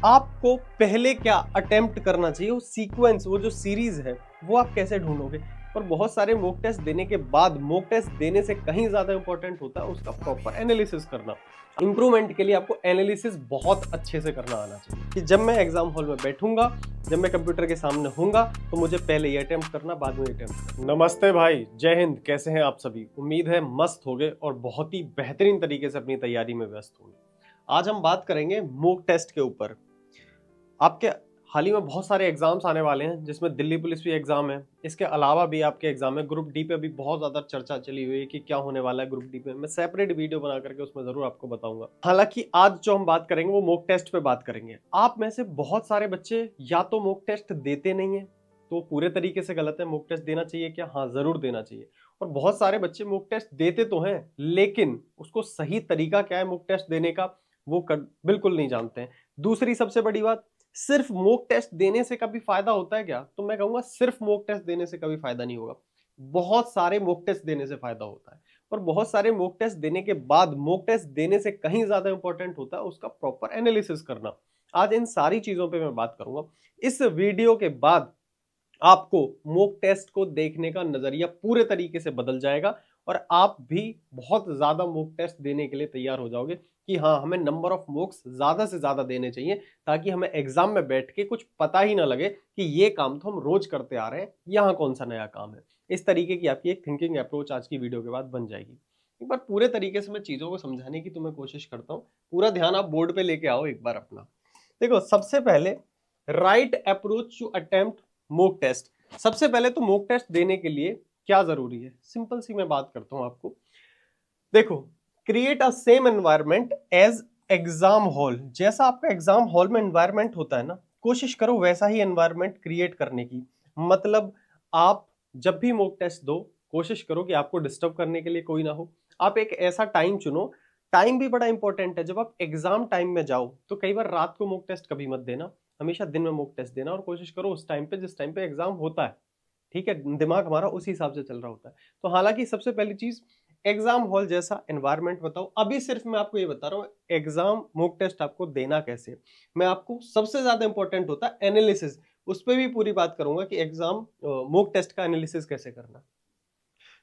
आपको पहले क्या अटेम्प्ट करना चाहिए, वो सीक्वेंस, वो जो सीरीज है वो आप कैसे ढूंढोगे। और बहुत सारे मॉक टेस्ट देने के बाद मॉक टेस्ट देने से कहीं ज्यादा इंपॉर्टेंट होता है उसका प्रॉपर एनालिसिस करना। इंप्रूवमेंट के लिए आपको एनालिसिस बहुत अच्छे से करना आना चाहिए कि जब मैं एग्जाम हॉल में बैठूंगा, जब मैं कंप्यूटर के सामने होऊंगा, तो मुझे पहले ये अटेम्प्ट करना, बाद में ये अटेम्प्ट करना। नमस्ते भाई, जय हिंद। कैसे हैं आप सभी? उम्मीद है मस्त होंगे और बहुत ही बेहतरीन तरीके से अपनी तैयारी में व्यस्त होंगे। आज हम बात करेंगे मॉक टेस्ट के ऊपर। आपके हाल ही में बहुत सारे एग्जाम्स आने वाले हैं, जिसमें दिल्ली पुलिस भी एग्जाम है, इसके अलावा भी आपके एग्जाम है। ग्रुप डी पे भी बहुत ज्यादा चर्चा चली हुई है कि क्या होने वाला है ग्रुप डी पे। मैं सेपरेट वीडियो बना करके उसमें जरूर आपको बताऊंगा। हालांकि आज जो हम बात करेंगे वो मॉक टेस्ट पे बात करेंगे। आप में से बहुत सारे बच्चे या तो मॉक टेस्ट देते नहीं है, तो पूरे तरीके से गलत है। मॉक टेस्ट देना चाहिए क्या? हाँ, जरूर देना चाहिए। और बहुत सारे बच्चे मॉक टेस्ट देते तो हैं, लेकिन उसको सही तरीका क्या है मॉक टेस्ट देने का वो बिल्कुल नहीं जानते हैं। दूसरी सबसे बड़ी बात, सिर्फ मॉक टेस्ट देने से कभी फायदा होता है क्या? तो मैं कहूंगा सिर्फ मॉक टेस्ट देने से कभी फायदा नहीं होगा। बहुत सारे मॉक टेस्ट देने से फायदा होता है। और बहुत सारे मॉक टेस्ट देने के बाद मॉक टेस्ट देने से कहीं ज्यादा इंपॉर्टेंट होता है उसका प्रॉपर एनालिसिस करना। आज इन सारी चीजों पे मैं बात करूंगा। इस वीडियो के बाद आपको मॉक टेस्ट को देखने का नजरिया पूरे तरीके से बदल जाएगा और आप भी बहुत ज्यादा मॉक टेस्ट देने के लिए तैयार हो जाओगे कि हाँ, हमें नंबर ऑफ मॉक्स ज्यादा से ज्यादा देने चाहिए, ताकि हमें एग्जाम में बैठ के कुछ पता ही ना लगे कि ये काम तो हम रोज करते आ रहे हैं, यहाँ कौन सा नया काम है। इस तरीके की आपकी एक थिंकिंग अप्रोच आज की वीडियो के बाद बन जाएगी। एक बार पूरे तरीके से मैं चीजों को समझाने की तुम्हें कोशिश करता हूँ। पूरा ध्यान आप बोर्ड पे लेके आओ एक बार अपना। देखो, सबसे पहले right approach to attempt mock test. सबसे पहले तो मॉक टेस्ट देने के लिए क्या जरूरी है, सिंपल सी मैं बात करता हूं आपको। देखो, create a same environment as exam hall. जैसा आपका एग्जाम हॉल में एनवायरनमेंट होता है ना, कोशिश करो वैसा ही एनवायरनमेंट क्रिएट करने की। मतलब आप जब भी मॉक टेस्ट दो, कोशिश करो कि आपको डिस्टर्ब करने के लिए कोई ना हो। आप एक ऐसा टाइम चुनो। टाइम भी बड़ा इंपॉर्टेंट है। जब आप एग्जाम टाइम में जाओ तो कई बार रात को मॉक टेस्ट कभी मत देना, हमेशा दिन में मॉक टेस्ट देना। और कोशिश करो उस टाइम पे जिस टाइम पे एग्जाम होता है, ठीक है, दिमाग हमारा उसी हिसाब से चल रहा होता है। तो हालांकि सबसे पहली चीज, एग्जाम हॉल जैसा एनवायरनमेंट बताओ। अभी सिर्फ मैं आपको ये बता रहा हूँ एग्जाम मॉक टेस्ट आपको देना कैसे। मैं आपको सबसे ज्यादा इंपॉर्टेंट होता है एनालिसिस, उस पर भी पूरी बात करूंगा कि एग्जाम मॉक टेस्ट का एनालिसिस कैसे करना।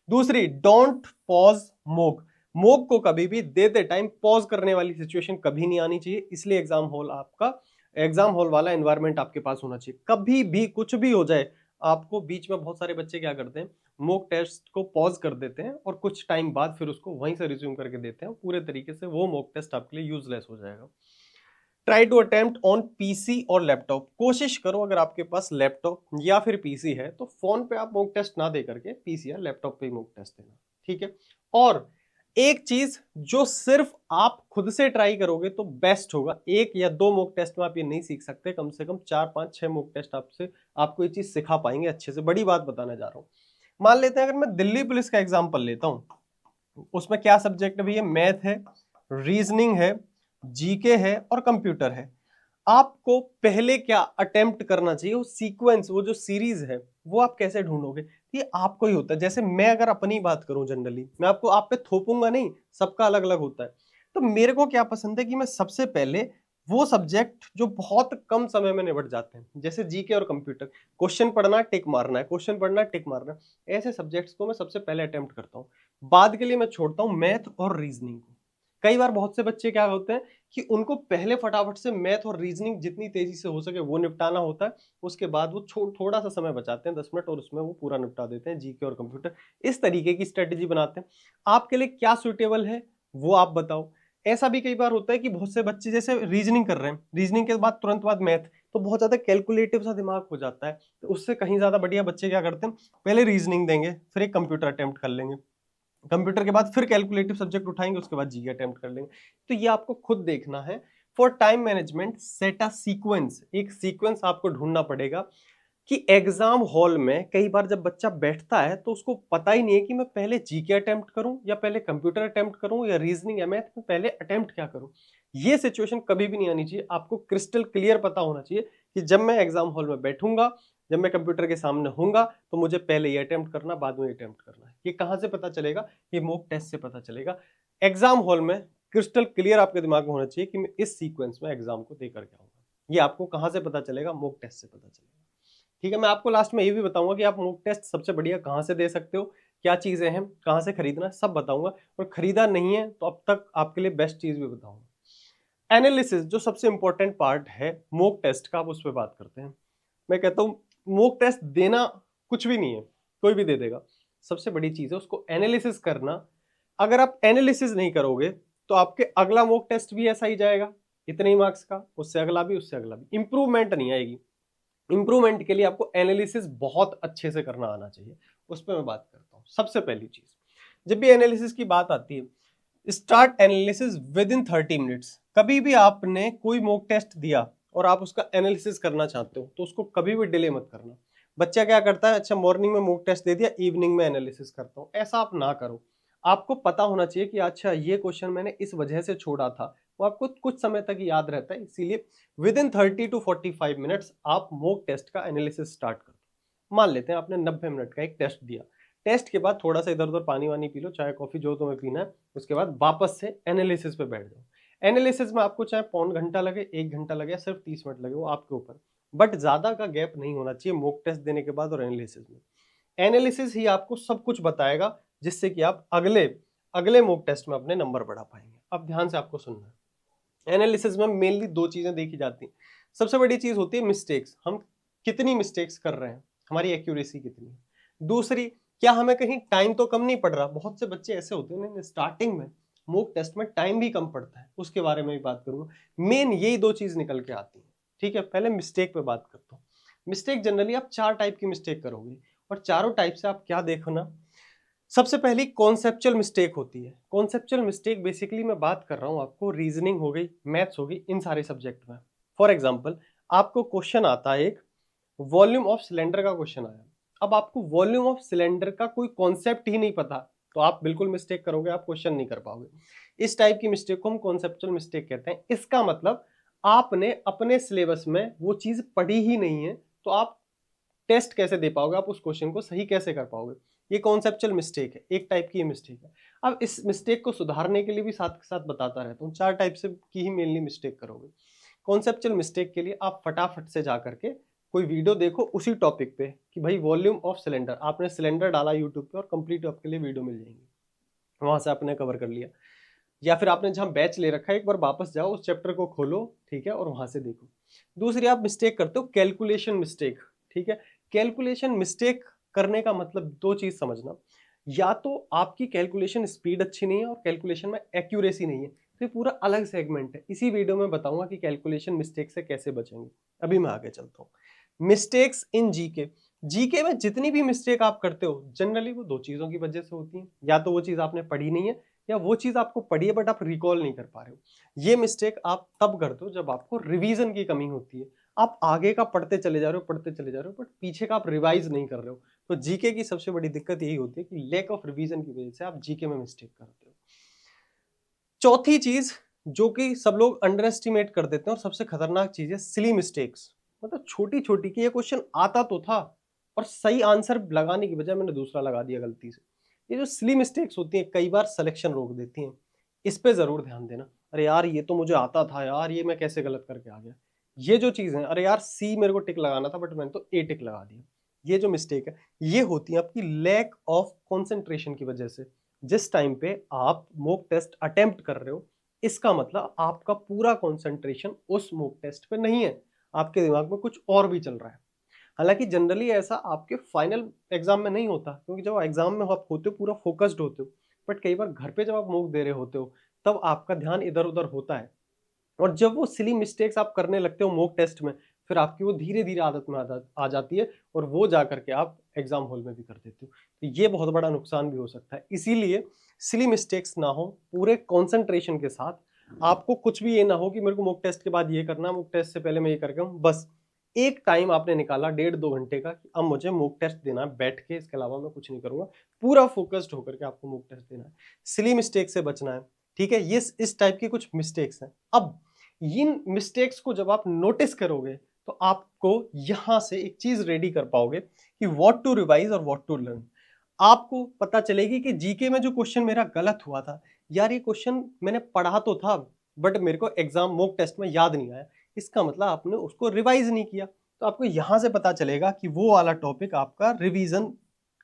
दूसरी, डोंट पॉज मॉक। मॉक को कभी भी देते टाइम पॉज करने वाली सिचुएशन कभी नहीं आनी चाहिए। इसलिए एग्जाम हॉल आपका, एग्जाम हॉल वाला एनवायरनमेंट आपके पास होना चाहिए। कभी भी कुछ भी हो जाए, आपको बीच में बहुत सारे बच्चे क्या करते हैं, मॉक टेस्ट को पॉज कर देते हैं और कुछ टाइम बाद फिर उसको वहीं से रिज्यूम करके देते हैं। पूरे तरीके से वो मॉक टेस्ट आपके लिए यूजलेस हो जाएगा। Try to attempt on PC और लैपटॉप। कोशिश करो अगर आपके पास लैपटॉप या फिर पीसी है तो फोन पे आप मॉक टेस्ट ना दे करके पीसी या लैपटॉप पे ही मॉक टेस्ट देना, ठीक है। और एक चीज जो सिर्फ आप खुद से ट्राई करोगे तो बेस्ट होगा। एक या दो मॉक टेस्ट में आप ये नहीं सीख सकते, कम से कम 4 5 6 मॉक टेस्ट आपसे आपको ये चीज सिखा पाएंगे अच्छे से। बड़ी बात बताने जा रहा हूं। मान लेते हैं अगर मैं दिल्ली पुलिस का एग्जाम्पल लेता हूं, उसमें क्या सब्जेक्ट है भैया? मैथ है, रीजनिंग है, जीके है और कंप्यूटर है। आपको पहले क्या अटेम्प्ट करना चाहिए, वो सीक्वेंस, वो जो सीरीज है वो आप कैसे ढूंढोगे? ये आपको ही होता है। जैसे मैं अगर अपनी बात करूं, जनरली मैं आपको आप पे थोपूंगा नहीं, सबका अलग अलग होता है। तो मेरे को क्या पसंद है कि मैं सबसे पहले वो सब्जेक्ट जो बहुत कम समय में निपट जाते हैं, जैसे जीके और कंप्यूटर, क्वेश्चन पढ़ना टिक मारना है, क्वेश्चन पढ़ना टिक मारना है, ऐसे सब्जेक्ट्स को मैं सबसे पहले अटेम्प्ट करता हूँ। बाद के लिए मैं छोड़ता हूँ मैथ और रीजनिंग को। कई बार बहुत से बच्चे क्या होते हैं कि उनको पहले फटाफट से मैथ और रीजनिंग जितनी तेजी से हो सके वो निपटाना होता है। उसके बाद वो थोड़ा सा समय बचाते हैं, 10 मिनट, और उसमें वो पूरा निपटा देते हैं जीके और कंप्यूटर। इस तरीके की स्ट्रेटेजी बनाते हैं। आपके लिए क्या सुइटेबल है वो आप बताओ। ऐसा भी कई बार होता है कि बहुत से बच्चे जैसे रीजनिंग कर रहे हैं, रीजनिंग के बाद तुरंत बाद मैथ, तो बहुत ज्यादा कैलकुलेटिव सा दिमाग हो जाता है। तो उससे कहीं ज्यादा बढ़िया बच्चे क्या करते हैं, पहले रीजनिंग देंगे, फिर एक कंप्यूटर अटेम्प्ट कर लेंगे, कंप्यूटर के बाद फिर कैलकुलेटिव सब्जेक्ट उठाएंगे, उसके बाद जीके अटेम्प्ट कर लेंगे। तो ये आपको खुद देखना है। For time management set a sequence. एक सीक्वेंस आपको ढूंढना पड़ेगा कि एग्जाम हॉल में कई बार जब बच्चा बैठता है तो उसको पता ही नहीं है कि मैं पहले जीके अटेम्प्ट करूं या पहले कंप्यूटर अटेम्प्ट करूं या रीजनिंग या मैथ में पहले अटेम्प्ट क्या करूं। ये सिचुएशन कभी भी नहीं आनी चाहिए। आपको क्रिस्टल क्लियर पता होना चाहिए कि जब मैं एग्जाम हॉल में बैठूंगा, जब मैं कंप्यूटर के सामने होऊंगा, तो मुझे पहले ये अटेम्प्ट करना, बाद में अटेम्प्ट करना है। ये कहां से पता चलेगा? ये मॉक टेस्ट से पता चलेगा। एग्जाम हॉल में क्रिस्टल क्लियर आपके दिमाग में होना चाहिए कि मैं इस सीक्वेंस में एग्जाम को देकर के आऊंगा। ये आपको कहाँ से पता चलेगा? मॉक टेस्ट से पता चलेगा। ठीक है, मैं आपको लास्ट में ये भी बताऊंगा कि आप मॉक टेस्ट सबसे बढ़िया कहाँ से दे सकते हो, क्या चीजें हैं, कहाँ से खरीदना, सब बताऊंगा। और खरीदा नहीं है तो अब तक आपके लिए बेस्ट चीज भी बताऊंगा। एनालिसिस जो सबसे इंपॉर्टेंट पार्ट है मॉक टेस्ट का, आप उस पर बात करते हैं। मैं कहता हूँ मॉक टेस्ट देना कुछ भी नहीं है, कोई भी दे देगा। सबसे बड़ी चीज है उसको एनालिसिस करना। अगर आप एनालिसिस नहीं करोगे तो आपके अगला मॉक टेस्ट भी ऐसा ही जाएगा, इतने ही मार्क्स का, उससे अगला भी, उससे अगला भी, इंप्रूवमेंट नहीं आएगी। इंप्रूवमेंट के लिए आपको एनालिसिस बहुत अच्छे से करना आना चाहिए, उस पर मैं बात करता हूँ। सबसे पहली चीज, जब भी एनालिसिस की बात आती है, start analysis with in 30 minutes. कभी भी आपने कोई मॉक टेस्ट दिया और आप उसका एनालिसिस करना चाहते हो तो उसको कभी भी डिले मत करना। बच्चा क्या करता है, अच्छा मॉर्निंग में मॉक टेस्ट दे दिया, इवनिंग में एनालिसिस करता हूँ, ऐसा आप ना करो। आपको पता होना चाहिए कि अच्छा ये क्वेश्चन मैंने इस वजह से छोड़ा था, वो आपको कुछ समय तक याद रहता है। इसीलिए विद इन 30 to 45 मिनट्स आप मॉक टेस्ट का एनालिसिस स्टार्ट कर दो। मान लेते हैं आपने 90 मिनट का एक टेस्ट दिया, टेस्ट के बाद थोड़ा सा इधर उधर पानी वानी पी लो, चाय कॉफी जो तुम्हें पीना है, उसके बाद वापस से एनालिसिस पे बैठ जाओ। एनालिसिस में आपको चाहे पौन घंटा लगे, 1 घंटा लगे, या सिर्फ 30 मिनट लगे, वो आपके ऊपर, बट ज्यादा का गैप नहीं होना चाहिए मॉक टेस्ट देने के बाद और एनालिसिस में। एनालिसिस ही आपको सब कुछ बताएगा जिससे कि आप अगले अगले मॉक टेस्ट में अपने नंबर बढ़ा पाएंगे। अब ध्यान से आपको सुनना है। एनालिसिस में मेनली दो चीजें देखी जाती हैं। सबसे बड़ी चीज होती है मिस्टेक्स, हम कितनी मिस्टेक्स कर रहे हैं, हमारी एक्यूरेसी कितनी है। दूसरी, क्या हमें कहीं टाइम तो कम नहीं पड़ रहा। बहुत से बच्चे ऐसे होते हैं स्टार्टिंग में मॉक टेस्ट में टाइम भी कम पड़ता है, उसके बारे में भी बात करूंगा। मेन यही दो चीज निकल के आती है। ठीक है, पहले मिस्टेक पे बात करता हूँ। मिस्टेक जनरली आप 4 टाइप की मिस्टेक करोगे, और चारों टाइप से आप क्या देखना। सबसे पहली कॉन्सेप्चुअल मिस्टेक होती है। कॉन्सेप्चुअल मिस्टेक बेसिकली मैं बात कर रहा हूं आपको, रीजनिंग हो गई, मैथ्स हो गई, इन सारे सब्जेक्ट में। फॉर एग्जांपल, आपको क्वेश्चन आता है एक वॉल्यूम ऑफ सिलेंडर का क्वेश्चन आया। अब आपको वॉल्यूम ऑफ सिलेंडर का कोई कॉन्सेप्ट ही नहीं पता, तो आप बिल्कुल मिस्टेक करोगे, आप क्वेश्चन नहीं कर पाओगे। इस टाइप की मिस्टेक को हम कॉन्सेप्चुअल मिस्टेक कहते हैं। इसका मतलब आपने अपने सिलेबस में वो चीज पढ़ी ही नहीं है, तो आप टेस्ट कैसे दे पाओगे, आप उस क्वेश्चन को सही कैसे कर पाओगे। ये कॉन्सेप्चुअल मिस्टेक है, एक टाइप की ये मिस्टेक है। अब इस मिस्टेक को सुधारने के लिए भी साथ के साथ बताता रहता हूँ, 4 टाइप से की ही मेनली मिस्टेक करोगे। कॉन्सेप्चुअल मिस्टेक के लिए आप फटाफट से जा करके कोई वीडियो देखो उसी टॉपिक पे, कि भाई वॉल्यूम ऑफ सिलेंडर, आपने सिलेंडर डाला यूट्यूब पे और कंप्लीट आपके लिए वीडियो मिल जाएंगी, वहां से आपने कवर कर लिया। या फिर आपने जहां बैच ले रखा है एक बार वापस जाओ, उस चैप्टर को खोलो, ठीक है, और वहां से देखो। दूसरी आप मिस्टेक करते हो कैलकुलेशन मिस्टेक। ठीक है, कैलकुलेशन मिस्टेक करने का मतलब दो चीज समझना, या तो आपकी कैलकुलेशन स्पीड अच्छी नहीं है और कैलकुलेशन में एक्यूरेसी नहीं है, तो ये पूरा अलग सेगमेंट है। इसी वीडियो में बताऊंगा कि कैलकुलेशन मिस्टेक से कैसे बचेंगे। अभी मैं आगे चलता हूँ। Mistakes in GK. जीके में जितनी भी मिस्टेक आप करते हो जनरली वो दो चीजों की वजह से होती है, या तो वो चीज आपने पढ़ी नहीं है, या वो चीज आपको पढ़ी है बट आप रिकॉल नहीं कर पा रहे हो। ये मिस्टेक आप तब करते हो जब आपको रिवीजन की कमी होती है। आप आगे का पढ़ते चले जा रहे हो, पढ़ते चले जा रहे हो, बट पीछे का आप रिवाइज नहीं कर रहे हो। तो जीके की सबसे बड़ी दिक्कत यही होती है कि लैक ऑफ रिवीजन की वजह से आप जीके में मिस्टेक करते हो। चौथी चीज जो कि सब लोग अंडर एस्टिमेट कर देते हैं और सबसे खतरनाक चीज है सिली मिस्टेक्स। मतलब छोटी छोटी कि ये क्वेश्चन आता तो था और सही आंसर लगाने की बजाय मैंने दूसरा लगा दिया गलती से। ये जो सिली मिस्टेक्स होती हैं कई बार सिलेक्शन रोक देती हैं, इस पे जरूर ध्यान देना। अरे यार ये तो मुझे आता था यार, ये मैं कैसे गलत करके आ गया। ये जो चीज है, अरे यार सी मेरे को टिक लगाना था बट मैंने तो ए टिक लगा दिया, ये जो मिस्टेक है ये होती है आपकी लैक ऑफ कंसंट्रेशन की वजह से। जिस टाइम पे आप मॉक टेस्ट अटेम्प्ट कर रहे हो, इसका मतलब आपका पूरा कंसंट्रेशन उस मॉक टेस्ट पे नहीं है, आपके दिमाग में कुछ और भी चल रहा है। हालांकि जनरली ऐसा आपके फाइनल एग्जाम में नहीं होता, क्योंकि जब एग्जाम में आप होते हो पूरा फोकस्ड होते हो, बट कई बार घर पे जब आप मॉक दे रहे होते हो तब आपका ध्यान इधर उधर होता है, और जब वो सिली मिस्टेक्स आप करने लगते हो मॉक टेस्ट में, फिर आपकी वो धीरे धीरे आदत में आ जाती है, और वो जा करके आप एग्जाम हॉल में भी कर देते हो। तो ये बहुत बड़ा नुकसान भी हो सकता है। इसीलिए सिली मिस्टेक्स ना हो, पूरे कॉन्सेंट्रेशन के साथ। आपको कुछ भी ये ना हो कि मेरे को मॉक टेस्ट के बाद ये करना, मॉक टेस्ट से पहले मैं ये करके हूँ, बस एक टाइम आपने निकाला 1.5-2 घंटे का कि अब मुझे मॉक टेस्ट देना है बैठ के, इसके अलावा मैं कुछ नहीं करूंगा, पूरा फोकस्ड होकर के आपको मॉक टेस्ट देना है, सिली मिस्टेक से बचना है। ठीक है, ये इस टाइप की कुछ मिस्टेक्स हैं। अब इन मिस्टेक्स को जब आप नोटिस करोगे तो आपको यहां से एक चीज रेडी कर पाओगे कि व्हाट टू रिवाइज और व्हाट टू लर्न। आपको पता चलेगी कि जीके में जो क्वेश्चन मेरा गलत हुआ था, यार ये क्वेश्चन मैंने पढ़ा तो था बट मेरे को एग्जाम मॉक टेस्ट में याद नहीं आया, इसका मतलब आपने उसको रिवाइज नहीं किया। तो आपको यहां से पता चलेगा कि वो वाला टॉपिक आपका रिवीजन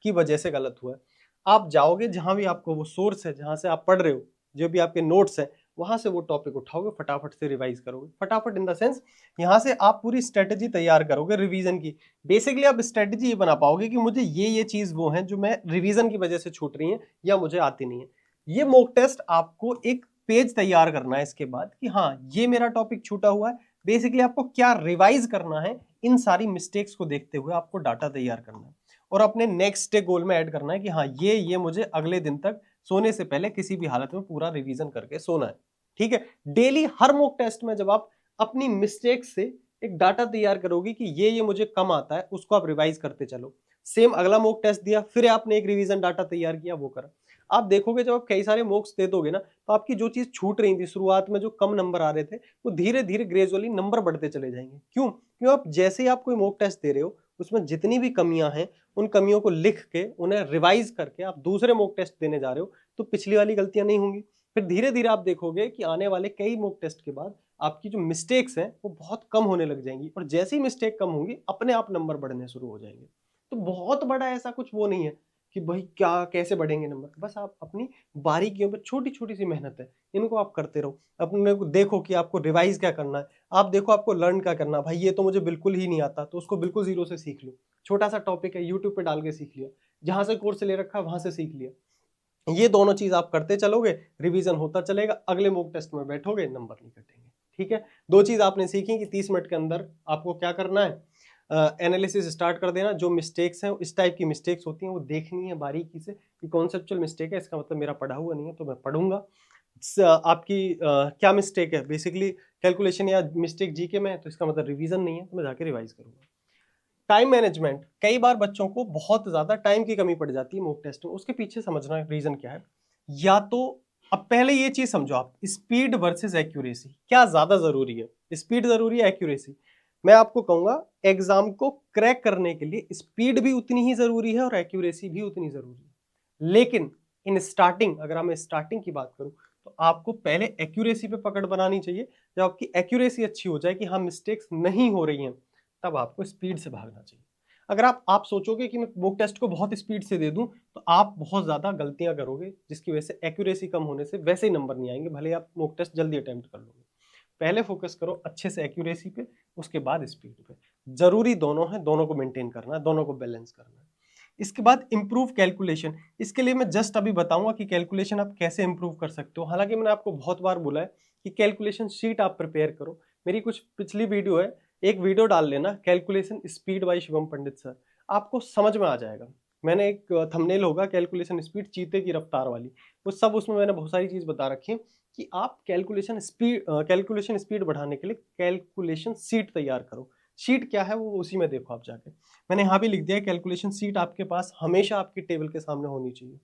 की वजह से गलत हुआ है। आप जाओगे जहां भी आपको वो सोर्स है, जहां से आप पढ़ रहे हो, जो भी आपके नोट्स है, वहां से वो टॉपिक उठाओगे, फटाफट से रिवाइज करोगे। फटाफट इन द सेंस यहाँ से आप पूरी स्ट्रेटेजी तैयार करोगे रिवीजन की। बेसिकली आप स्ट्रेटेजी ये बना पाओगे कि मुझे ये चीज वो है जो मैं रिवीजन की वजह से छूट रही है या मुझे आती नहीं है। ये मॉक टेस्ट आपको एक पेज तैयार करना है इसके बाद कि हाँ ये मेरा टॉपिक छूटा हुआ है, बेसिकली आपको क्या रिवाइज करना है, इन सारी मिस्टेक्स को देखते हुए आपको डाटा तैयार करना है और अपने नेक्स्ट डे गोल में ऐड करना है कि हाँ ये मुझे अगले दिन तक सोने से पहले किसी भी हालत में पूरा रिवीजन करके सोना है। ठीक है, डेली हर मॉक टेस्ट में जब आप अपनी मिस्टेक से एक डाटा तैयार करोगे कि ये मुझे कम आता है, उसको आप रिवाइज करते चलो। सेम अगला मॉक टेस्ट दिया, फिर आपने एक रिवीजन डाटा तैयार किया, वो करा। आप देखोगे जब आप कई सारे मॉक्स दे दोगे ना, तो आपकी जो चीज छूट रही थी शुरुआत में, जो कम नंबर आ रहे थे, वो धीरे धीरे ग्रेजुअली नंबर बढ़ते चले जाएंगे। क्यों आप जैसे ही आप कोई मॉक टेस्ट दे रहे हो, उसमें जितनी भी कमियां हैं उन कमियों को लिख के उन्हें रिवाइज करके आप दूसरे मॉक टेस्ट देने जा रहे हो, तो पिछली वाली गलतियां नहीं होंगी। फिर धीरे धीरे आप देखोगे कि आने वाले कई मॉक टेस्ट के बाद आपकी जो मिस्टेक्स हैं वो बहुत कम होने लग जाएंगी, और जैसे ही मिस्टेक कम होंगी अपने आप नंबर बढ़ने शुरू हो जाएंगे। तो बहुत बड़ा ऐसा कुछ वो नहीं है कि भाई क्या कैसे बढ़ेंगे नंबर, बस आप अपनी बारीकियों पर छोटी छोटी सी मेहनत है, इनको आप करते रहो। अपने को देखो कि आपको रिवाइज क्या करना है, आप देखो आपको लर्न क्या करना है। भाई ये तो मुझे बिल्कुल ही नहीं आता, तो उसको बिल्कुल जीरो से सीख लो। छोटा सा टॉपिक है, यूट्यूब पे डाल के सीख लिया, जहां से कोर्स ले रखा है वहां से सीख लिया। ये दोनों चीज आप करते चलोगे, रिवीजन होता चलेगा, अगले मॉक टेस्ट में बैठोगे, नंबर नहीं कटेंगे। ठीक है, दो चीज आपने सीखी कि 30 मिनट के अंदर आपको क्या करना है, एनालिसिस स्टार्ट कर देना। जो मिस्टेक्स हैं, इस टाइप की मिस्टेक्स होती हैं, वो देखनी है बारीकी से कि कॉन्सेप्चुअल मिस्टेक है, इसका मतलब मेरा पढ़ा हुआ नहीं है, तो मैं पढ़ूंगा। आपकी क्या मिस्टेक है, बेसिकली कैलकुलेशन या मिस्टेक जीके में है, तो इसका मतलब रिवीजन नहीं है, तो मैं जाके रिवाइज करूंगा। टाइम मैनेजमेंट, कई बार बच्चों को बहुत ज्यादा टाइम की कमी पड़ जाती है मॉक टेस्ट में, उसके पीछे समझना रीजन क्या है। या तो अब पहले ये चीज समझो, आप स्पीड वर्सेस एक्यूरेसी क्या ज्यादा जरूरी है, स्पीड जरूरी है एक्यूरेसी? मैं आपको कहूंगा एग्जाम को क्रैक करने के लिए स्पीड भी उतनी ही जरूरी है और एक्यूरेसी भी उतनी जरूरी है। लेकिन इन स्टार्टिंग, अगर मैं स्टार्टिंग की बात करूं, तो आपको पहले एक्यूरेसी पे पकड़ बनानी चाहिए। जब आपकी एक्यूरेसी अच्छी हो जाए कि हाँ मिस्टेक्स नहीं हो रही हैं, तब आपको स्पीड से भागना चाहिए। अगर आप सोचोगे कि मैं मॉक टेस्ट को बहुत स्पीड से दे दूं, तो आप बहुत ज्यादा गलतियां करोगे, जिसकी वजह से एक्यूरेसी कम होने से वैसे ही नंबर नहीं आएंगे, भले आप मॉक टेस्ट जल्दी अटेम्प्ट कर लोगे। पहले फोकस करो अच्छे से एक्यूरेसी पे, उसके बाद स्पीड पे। जरूरी दोनों है, दोनों को मेंटेन करना है, दोनों को बैलेंस करना है। इसके बाद इंप्रूव कैलकुलेशन। इसके लिए मैं जस्ट अभी बताऊंगा कि कैलकुलेशन आप कैसे इंप्रूव कर सकते हो। हालांकि मैंने आपको बहुत बार बोला है कि कैलकुलेशन शीट आप प्रिपेयर करो। मेरी कुछ पिछली वीडियो है, एक वीडियो डाल लेना, कैलकुलेशन स्पीड बाय शिवम पंडित सर, आपको समझ में आ जाएगा। मैंने एक थंबनेल होगा कैलकुलेशन स्पीड चीते की रफ्तार वाली, वो सब उसमें मैंने बहुत सारी चीज बता रखी है कि आप कैलकुलेशन स्पीड बढ़ाने के लिए कैलकुलेशन शीट तैयार करो। शीट क्या है वो उसी में देखो आप जाके, मैंने यहां भी लिख दिया है, कैलकुलेशन शीट आपके पास हमेशा आपकी टेबल के सामने होनी चाहिए।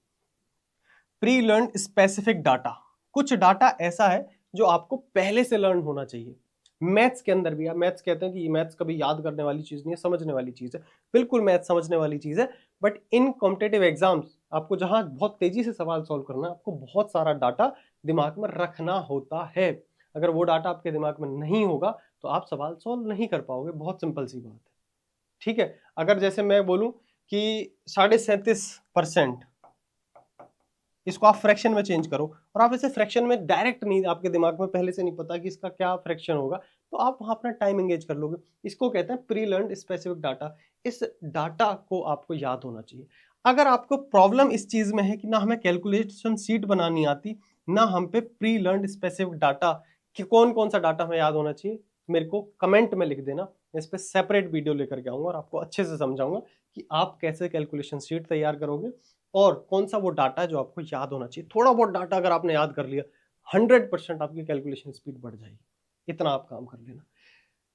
प्री लर्न स्पेसिफिक डाटा, कुछ डाटा ऐसा है जो आपको पहले से लर्न होना चाहिए। मैथ्स के अंदर भी, आप मैथ्स कहते हैं कि मैथ्स कभी याद करने वाली चीज नहीं है, समझने वाली चीज है। बिल्कुल मैथ्स समझने वाली चीज है, बट इन कॉम्पिटेटिव एग्जाम्स आपको जहां बहुत तेजी से सवाल सॉल्व करना है, आपको बहुत सारा डाटा दिमाग में रखना होता है। अगर वो डाटा आपके दिमाग में नहीं होगा तो आप सवाल सॉल्व नहीं कर पाओगे, बहुत सिंपल सी बात है। ठीक है, अगर जैसे मैं बोलूं कि 37.5%, इसको आप फ्रैक्शन में चेंज करो, और आप इसे फ्रैक्शन में डायरेक्ट नहीं, आपके दिमाग में पहले से नहीं पता कि इसका क्या फ्रैक्शन होगा, तो आप वहां अपना टाइम एंगेज कर लोगे। इसको कहते हैं प्री लर्न स्पेसिफिक डाटा। इस डाटा को आपको याद होना चाहिए। अगर आपको प्रॉब्लम इस चीज में है कि ना हमें कैलकुलेशन शीट बनानी आती, ना हम पे प्री लर्न स्पेसिफिक डाटा, कि कौन कौन सा डाटा हमें याद होना चाहिए, मेरे को कमेंट में लिख देना, इस पर सेपरेट वीडियो लेकर के आऊंगा और आपको अच्छे से समझाऊंगा कि आप कैसे कैलकुलेशन शीट तैयार करोगे और कौन सा वो डाटा है जो आपको याद होना चाहिए। थोड़ा बहुत डाटा अगर आपने याद कर लिया, 100% आपकी कैलकुलेशन स्पीड बढ़ जाएगी। इतना आप काम कर लेना।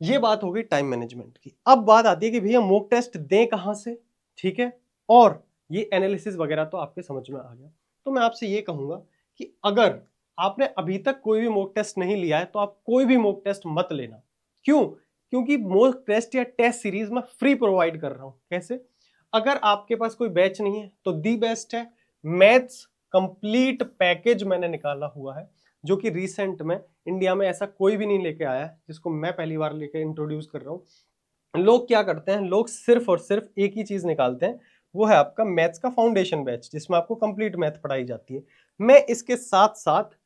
ये बात हो गई टाइम मैनेजमेंट की। अब बात आती है कि भैया मॉक टेस्ट दें कहां से, ठीक है, और ये एनालिसिस वगैरह तो आपके समझ में आ गया। तो मैं आपसे ये कहूंगा कि अगर आपने अभी तक कोई भी मॉक टेस्ट नहीं लिया है, तो आप कोई भी मॉक टेस्ट मत लेना। क्यों? क्योंकि मॉक टेस्ट या टेस्ट सीरीज में फ्री प्रोवाइड कर रहा हूं। कैसे? अगर आपके पास कोई बैच नहीं है तो दी बेस्ट है, मैथ्स कंप्लीट पैकेज मैंने निकाला हुआ है। जो कि रिसेंट में इंडिया में ऐसा कोई भी नहीं लेके आया है, जिसको मैं पहली बार लेके इंट्रोड्यूस कर रहा हूँ। लोग क्या करते हैं, लोग सिर्फ और सिर्फ एक ही चीज निकालते हैं, वो है आपका मैथ्स का फाउंडेशन बैच, जिसमें आपको कंप्लीट मैथ पढ़ाई जाती है। मैं इसके साथ साथ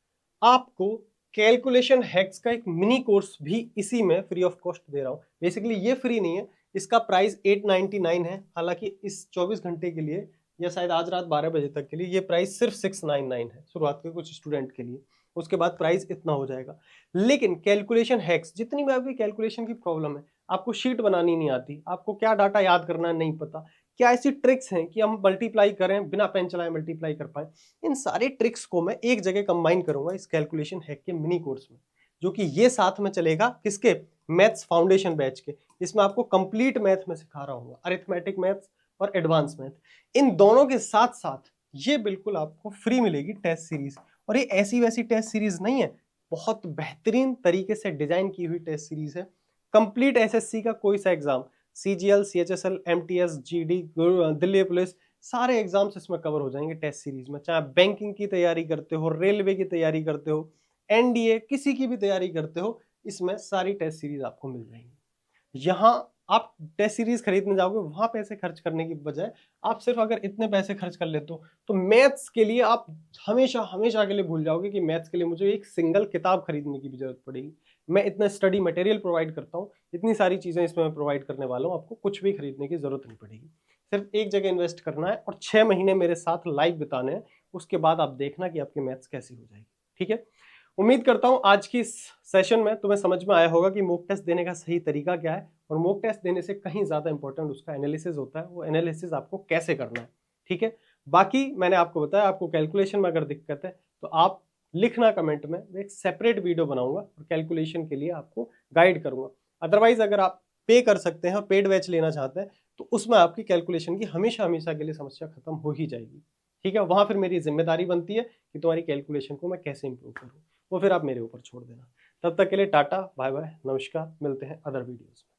आपको कैलकुलेशन हैक्स का एक मिनी कोर्स भी इसी में फ्री ऑफ कॉस्ट दे रहा हूँ। बेसिकली ये फ्री नहीं है, इसका प्राइस 899 है। हालांकि इस 24 घंटे के लिए या शायद आज रात 12 बजे तक के लिए ये प्राइस सिर्फ 699 है शुरुआत के कुछ स्टूडेंट के लिए। उसके बाद प्राइस इतना हो जाएगा। लेकिन कैलकुलेशन हैक्स, जितनी भी आपकी कैलकुलेशन की प्रॉब्लम है, आपको शीट बनानी नहीं आती, आपको क्या डाटा याद करना है नहीं पता, क्या ऐसी ट्रिक्स हैं कि हम मल्टीप्लाई करें बिना पेन चलाए मल्टीप्लाई कर पाए, इन सारे ट्रिक्स को मैं एक जगह कंबाइन करूंगा इस कैलकुलेशन हैक के मिनी कोर्स में, जो कि ये साथ में चलेगा किसके, मैथ्स फाउंडेशन बैच के। इसमें आपको कंप्लीट मैथ में सिखा रहा हूँ, अरिथमेटिक मैथ्स और एडवांस मैथ। इन दोनों के साथ साथ ये बिल्कुल आपको फ्री मिलेगी टेस्ट सीरीज। और ये ऐसी वैसी टेस्ट सीरीज नहीं है, बहुत बेहतरीन तरीके से डिजाइन की हुई टेस्ट सीरीज है। कंप्लीट एसएससी का कोई सा exam, CGL, CHSL, MTS, GD, Delhi police, सारे एग्जाम्स इसमें कवर हो जाएंगे टेस्ट सीरीज में। चाहे बैंकिंग की तैयारी करते हो, रेलवे की तैयारी करते हो, एनडीए, किसी की भी तैयारी करते हो, इसमें सारी टेस्ट सीरीज आपको मिल जाएंगी। यहाँ आप टेस्ट सीरीज खरीदने जाओगे, वहां पैसे खर्च करने की बजाय आप सिर्फ अगर इतने पैसे खर्च कर लेते हो तो मैथ्स के लिए आप हमेशा हमेशा के लिए भूल जाओगे कि मैथ्स के लिए मुझे एक सिंगल किताब खरीदने की भी जरूरत पड़ेगी। मैं इतना स्टडी मटेरियल प्रोवाइड करता हूँ, इतनी सारी चीजें इसमें मैं प्रोवाइड करने वाला हूँ, आपको कुछ भी खरीदने की जरूरत नहीं पड़ेगी। सिर्फ एक जगह इन्वेस्ट करना है और 6 महीने मेरे साथ लाइव बिताने हैं। उसके बाद आप देखना कि आपकी मैथ्स कैसी हो जाएगी। ठीक है, उम्मीद करता हूं आज की इस सेशन में तुम्हें समझ में आया होगा कि मॉक टेस्ट देने का सही तरीका क्या है, और मॉक टेस्ट देने से कहीं ज्यादा इंपॉर्टेंट उसका एनालिसिस होता है, वो एनालिसिस आपको कैसे करना है। ठीक है, बाकी मैंने आपको बताया, आपको कैलकुलेशन में अगर दिक्कत है तो आप लिखना कमेंट में, मैं एक सेपरेट वीडियो बनाऊंगा और कैलकुलेशन के लिए आपको गाइड करूंगा। अदरवाइज अगर आप पे कर सकते हैं और पेड बैच लेना चाहते हैं तो उसमें आपकी कैलकुलेशन की हमेशा हमेशा के लिए समस्या खत्म हो ही जाएगी। ठीक है, वहां फिर मेरी जिम्मेदारी बनती है कि तुम्हारी कैलकुलेशन को मैं कैसे इंप्रूव करूँ, वो फिर आप मेरे ऊपर छोड़ देना। तब तक के लिए टाटा, बाय बाय, नमस्कार, मिलते हैं अदर वीडियोस में।